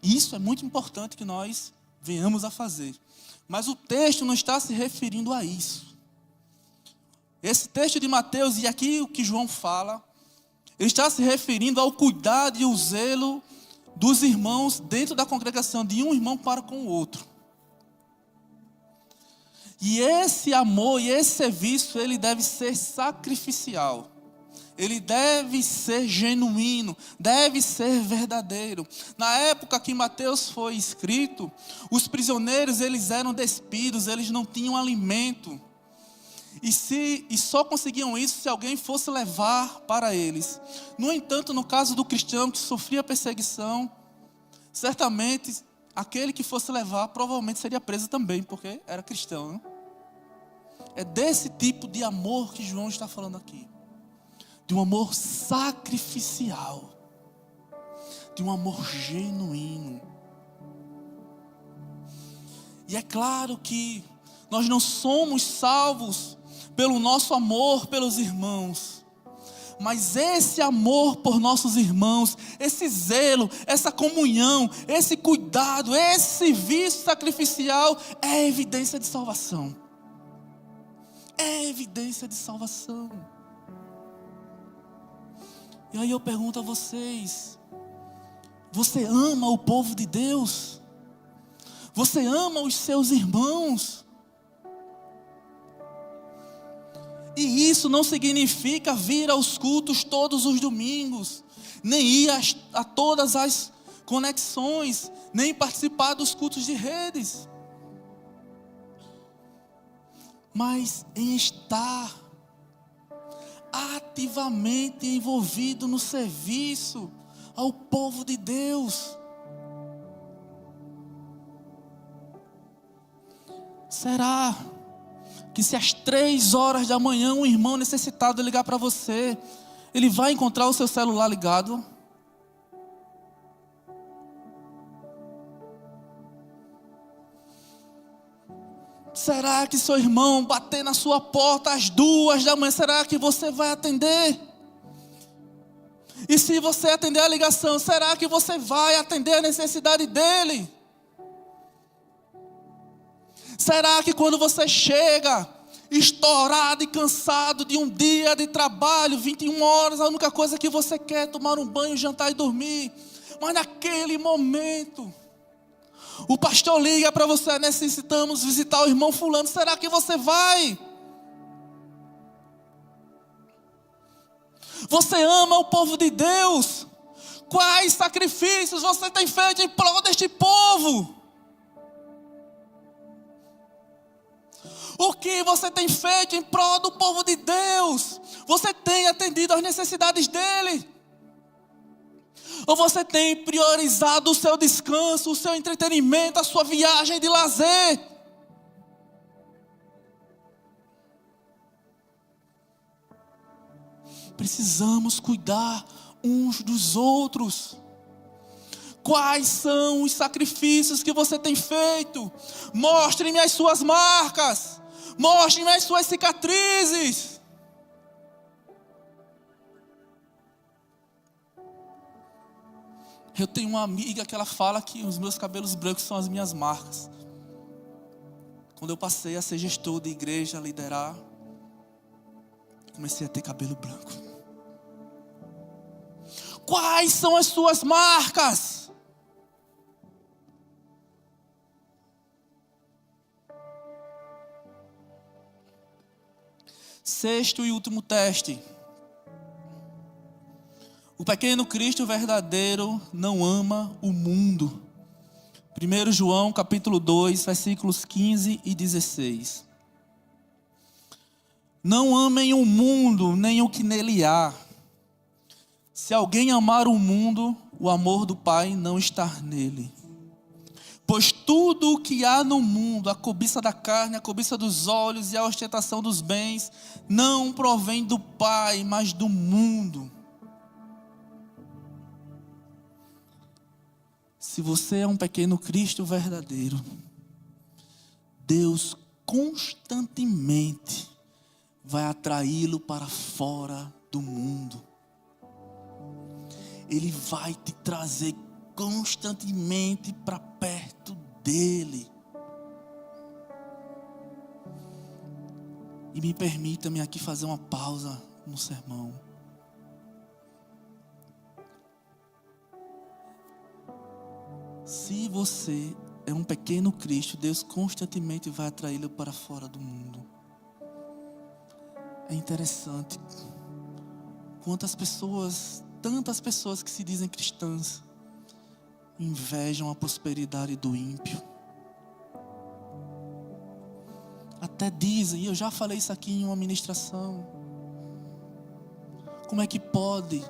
Isso é muito importante que nós venhamos a fazer. Mas o texto não está se referindo a isso. Esse texto de Mateus, e aqui o que João fala, ele está se referindo ao cuidado e o zelo dos irmãos dentro da congregação, de um irmão para com o outro. E esse amor e esse serviço, ele deve ser sacrificial. Ele deve ser genuíno, deve ser verdadeiro. Na época que Mateus foi escrito, os prisioneiros, eles eram despidos, eles não tinham alimento. E só conseguiam isso se alguém fosse levar para eles. No entanto, no caso do cristão que sofria perseguição, certamente aquele que fosse levar provavelmente seria preso também, porque era cristão, né? É desse tipo de amor que João está falando aqui. De um amor sacrificial. De um amor genuíno. E é claro que nós não somos salvos pelo nosso amor pelos irmãos. Mas esse amor por nossos irmãos, esse zelo, essa comunhão, esse cuidado, esse serviço sacrificial é evidência de salvação. É evidência de salvação. E aí eu pergunto a vocês: você ama o povo de Deus? Você ama os seus irmãos? E isso não significa vir aos cultos todos os domingos, nem ir a todas as conexões, nem participar dos cultos de redes. Mas em estar ativamente envolvido no serviço ao povo de Deus. Será que se às 3 horas da manhã um irmão necessitado ligar para você, ele vai encontrar o seu celular ligado? Será que seu irmão bater na sua porta às 2 da manhã, será que você vai atender? E se você atender a ligação, será que você vai atender a necessidade dele? Será que quando você chega estourado e cansado de um dia de trabalho, 21 horas, a única coisa que você quer é tomar um banho, jantar e dormir? Mas naquele momento, o pastor liga para você: necessitamos visitar o irmão fulano. Será que você vai? Você ama o povo de Deus? Quais sacrifícios você tem feito em prol deste povo? O que você tem feito em prol do povo de Deus? Você tem atendido às necessidades dele? Ou você tem priorizado o seu descanso, o seu entretenimento, a sua viagem de lazer? Precisamos cuidar uns dos outros. Quais são os sacrifícios que você tem feito? Mostre-me as suas marcas. Mostre-me as suas cicatrizes. Eu tenho uma amiga que ela fala que os meus cabelos brancos são as minhas marcas. Quando eu passei a ser gestor de igreja, a liderar, comecei a ter cabelo branco. Quais são as suas marcas? Sexto e último teste. O pequeno Cristo verdadeiro não ama o mundo. 1 João capítulo 2, versículos 15 e 16. Não amem o mundo, nem o que nele há. Se alguém amar o mundo, o amor do Pai não está nele. Pois tudo o que há no mundo, a cobiça da carne, a cobiça dos olhos e a ostentação dos bens, não provém do Pai, mas do mundo. Se você é um pequeno Cristo verdadeiro, Deus constantemente vai atraí-lo para fora do mundo. Ele vai te trazer constantemente para perto dele. E me permita-me aqui fazer uma pausa no sermão. Se você é um pequeno Cristo, Deus constantemente vai atraí-lo para fora do mundo. É interessante quantas pessoas, tantas pessoas que se dizem cristãs, invejam a prosperidade do ímpio. Até dizem, e eu já falei isso aqui em uma ministração, como é que pode?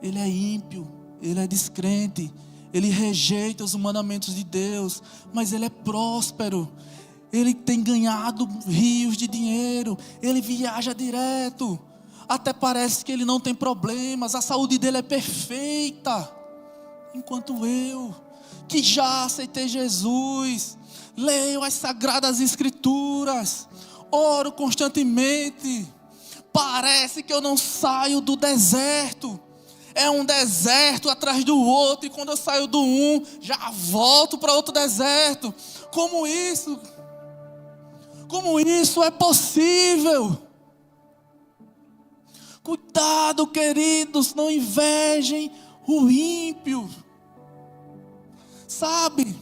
Ele é ímpio, ele é descrente, ele rejeita os mandamentos de Deus, mas ele é próspero, ele tem ganhado rios de dinheiro, ele viaja direto, até parece que ele não tem problemas, a saúde dele é perfeita. Enquanto eu, que já aceitei Jesus, leio as Sagradas Escrituras, oro constantemente, parece que eu não saio do deserto. É um deserto atrás do outro, e quando eu saio do um, já volto para outro deserto. Como isso é possível? Cuidado, queridos, não invejem o ímpio. Sabe,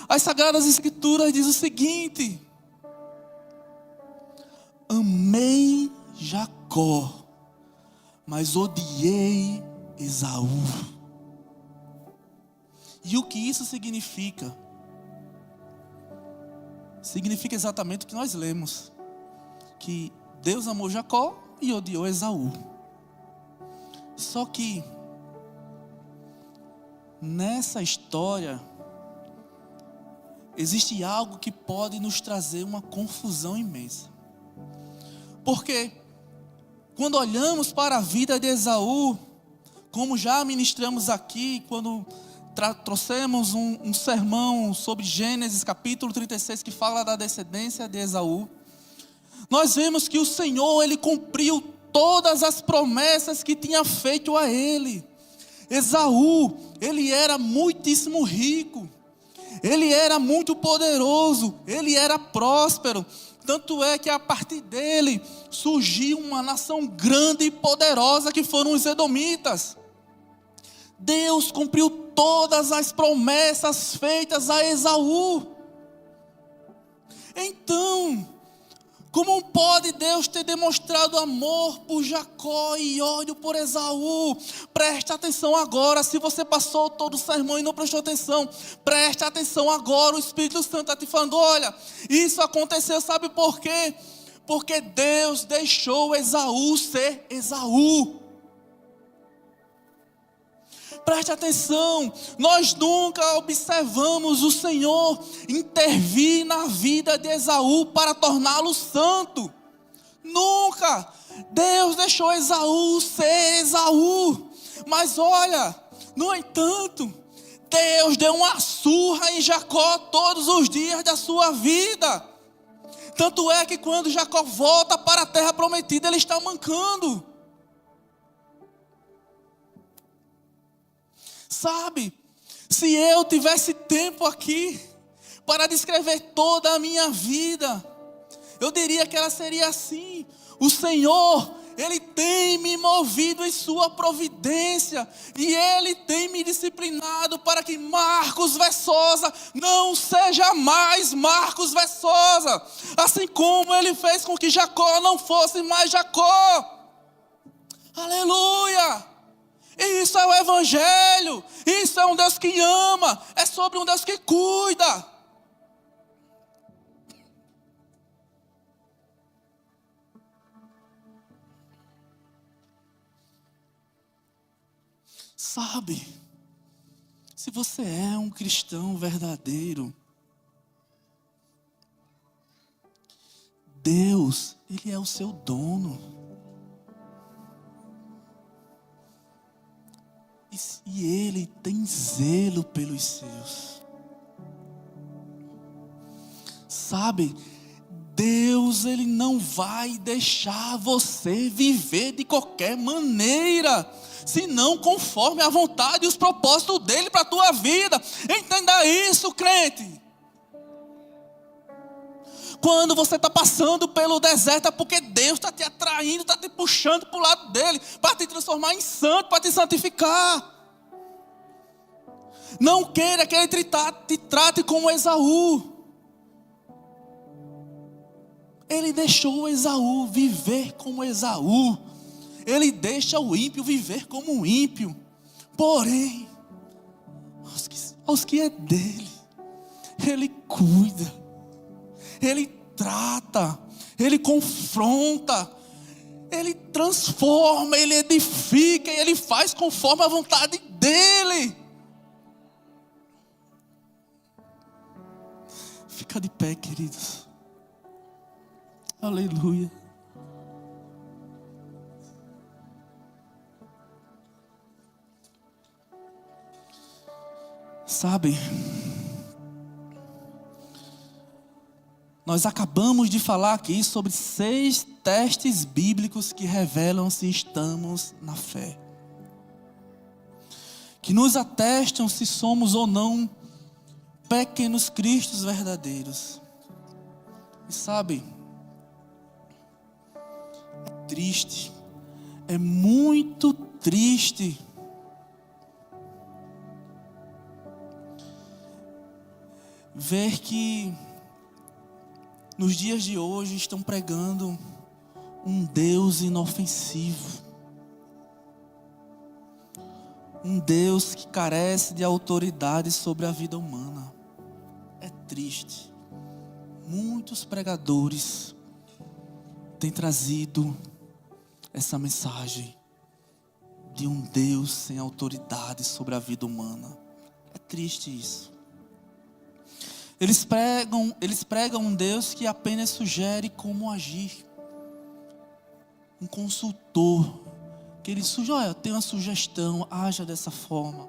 as Sagradas Escrituras dizem o seguinte: amei Jacó, mas odiei Esaú. E o que isso significa? Significa exatamente o que nós lemos, que Deus amou Jacó e odiou Esaú. Só que nessa história existe algo que pode nos trazer uma confusão imensa. Porque quando olhamos para a vida de Esaú, como já ministramos aqui, quando trouxemos um sermão sobre Gênesis capítulo 36, que fala da descendência de Esaú, nós vemos que o Senhor, Ele cumpriu todas as promessas que tinha feito a ele. Esaú, ele era muitíssimo rico, ele era muito poderoso, ele era próspero. Tanto é que a partir dele surgiu uma nação grande e poderosa, que foram os edomitas. Deus cumpriu todas as promessas feitas a Esaú. Então, como pode Deus ter demonstrado amor por Jacó e ódio por Esaú? Preste atenção agora. Se você passou todo o sermão e não prestou atenção, preste atenção agora. O Espírito Santo está te falando: olha, isso aconteceu, sabe por quê? Porque Deus deixou Esaú ser Esaú. Preste atenção, nós nunca observamos o Senhor intervir na vida de Esaú para torná-lo santo. Nunca. Deus deixou Esaú ser Esaú. Mas olha, no entanto, Deus deu uma surra em Jacó todos os dias da sua vida. Tanto é que quando Jacó volta para a terra prometida, ele está mancando. Sabe, se eu tivesse tempo aqui para descrever toda a minha vida, eu diria que ela seria assim: o Senhor, Ele tem me movido em sua providência, e Ele tem me disciplinado para que Marcos Versosa não seja mais Marcos Versosa, assim como Ele fez com que Jacó não fosse mais Jacó. Aleluia! Isso é o Evangelho, isso é um Deus que ama, é sobre um Deus que cuida. Sabe, Se você é um cristão verdadeiro, Deus, Ele é o seu dono. E Ele tem zelo pelos seus. Sabe, Deus, Ele não vai deixar você viver de qualquer maneira, senão conforme a vontade e os propósitos dEle para a tua vida. Entenda isso, crente. Quando você está passando pelo deserto, é porque Deus está te atraindo, está te puxando para o lado dEle, para te transformar em santo, para te santificar. Não queira que Ele te trate como Esaú. Ele deixou Esaú viver como Esaú. Ele deixa o ímpio viver como um ímpio. Porém, aos que é dele, Ele cuida. Ele trata. Ele confronta. Ele transforma. Ele edifica. E Ele faz conforme a vontade dEle. Fica de pé, queridos. Aleluia. Sabe, nós acabamos de falar aqui sobre 6 testes bíblicos que revelam se estamos na fé, que nos atestam se somos ou não pequenos cristos verdadeiros. E sabe, é triste, é muito triste ver que nos dias de hoje estão pregando um Deus inofensivo, um Deus que carece de autoridade sobre a vida humana. É triste. Muitos pregadores têm trazido essa mensagem de um Deus sem autoridade sobre a vida humana. É triste isso. Eles pregam um Deus que apenas sugere como agir. Um consultor, que ele sugere, olha, tem uma sugestão, haja dessa forma.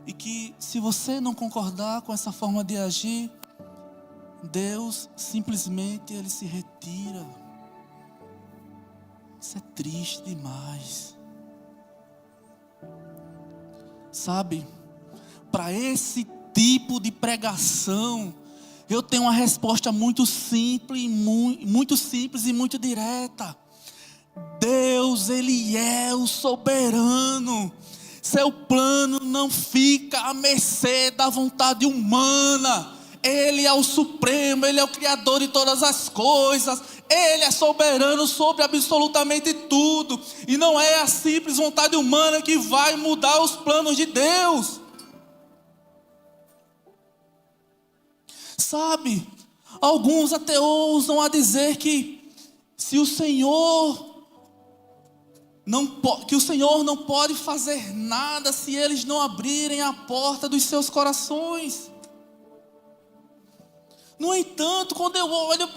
E que se você não concordar com essa forma de agir, Deus simplesmente Ele se retira. Isso é triste demais. Sabe, para esse tipo de pregação, eu tenho uma resposta muito simples e muito direta. Deus, Ele é o soberano. Seu plano não fica à mercê da vontade humana. Ele é o supremo, Ele é o criador de todas as coisas. Ele é soberano sobre absolutamente tudo. E não é a simples vontade humana que vai mudar os planos de Deus. Sabe, alguns até ousam a dizer que o Senhor não pode fazer nada se eles não abrirem a porta dos seus corações. No entanto, quando eu olho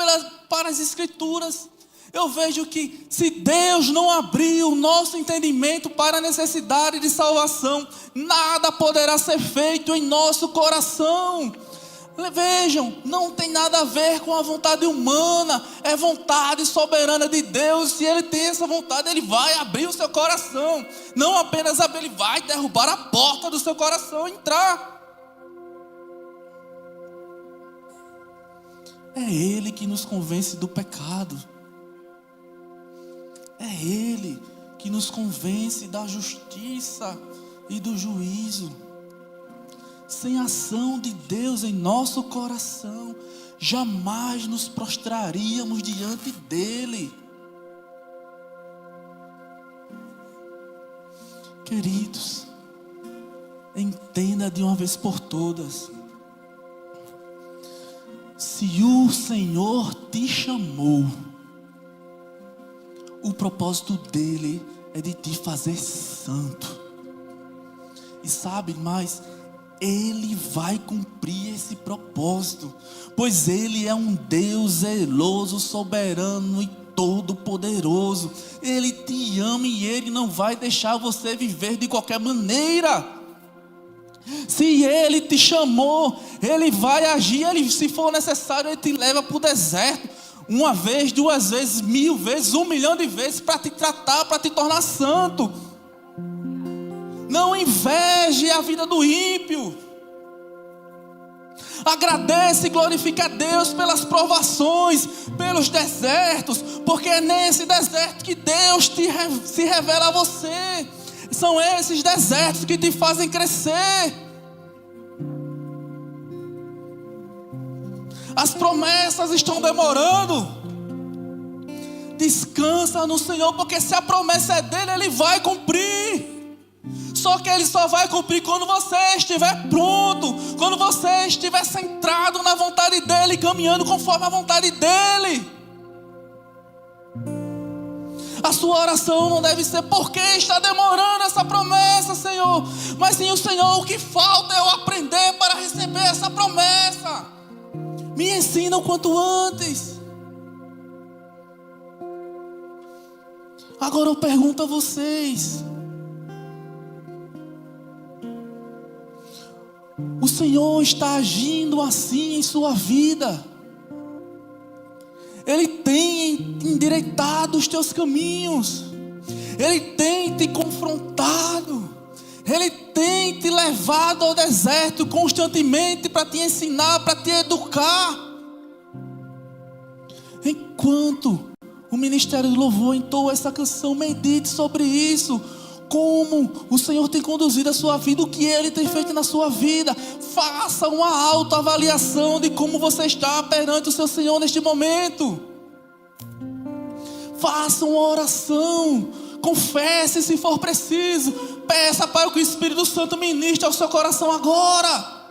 para as Escrituras, eu vejo que se Deus não abrir o nosso entendimento para a necessidade de salvação, nada poderá ser feito em nosso coração. Vejam, não tem nada a ver com a vontade humana, é vontade soberana de Deus. Se Ele tem essa vontade, Ele vai abrir o seu coração. Não apenas abrir, Ele vai derrubar a porta do seu coração e entrar. É Ele que nos convence do pecado. É Ele que nos convence da justiça e do juízo. Sem a ação de Deus em nosso coração, jamais nos prostraríamos diante dEle. Queridos, entenda de uma vez por todas. Se o Senhor te chamou, o propósito dEle é de te fazer santo. E sabe, mas Ele vai cumprir esse propósito, pois Ele é um Deus zeloso, soberano e todo-poderoso. Ele te ama e Ele não vai deixar você viver de qualquer maneira. Se Ele te chamou, Ele vai agir. Se for necessário, Ele te leva para o deserto, 1 vez, 2 vezes, 1000 vezes, 1 milhão de vezes, para te tratar, para te tornar santo. Não inveje a vida do ímpio. Agradece e glorifica a Deus pelas provações, pelos desertos, porque é nesse deserto que Deus se revela a você. São esses desertos que te fazem crescer. As promessas estão demorando. Descansa no Senhor, porque se a promessa é dele, Ele vai cumprir. Só que Ele só vai cumprir quando você estiver pronto, quando você estiver centrado na vontade dEle, caminhando conforme a vontade dEle. A sua oração não deve ser: por que está demorando essa promessa, Senhor? Mas sim: o Senhor, o que falta é eu aprender para receber essa promessa. Me ensina o quanto antes. Agora eu pergunto a vocês: o Senhor está agindo assim em sua vida? Ele tem endireitado os teus caminhos, Ele tem te confrontado, Ele tem te levado ao deserto constantemente para te ensinar, para te educar. Enquanto o Ministério do Louvor entoa essa canção, medite sobre isso. Como o Senhor tem conduzido a sua vida, o que Ele tem feito na sua vida. Faça uma autoavaliação de como você está perante o seu Senhor neste momento. Faça uma oração, confesse se for preciso. Peça para que o Espírito Santo ministre ao seu coração agora.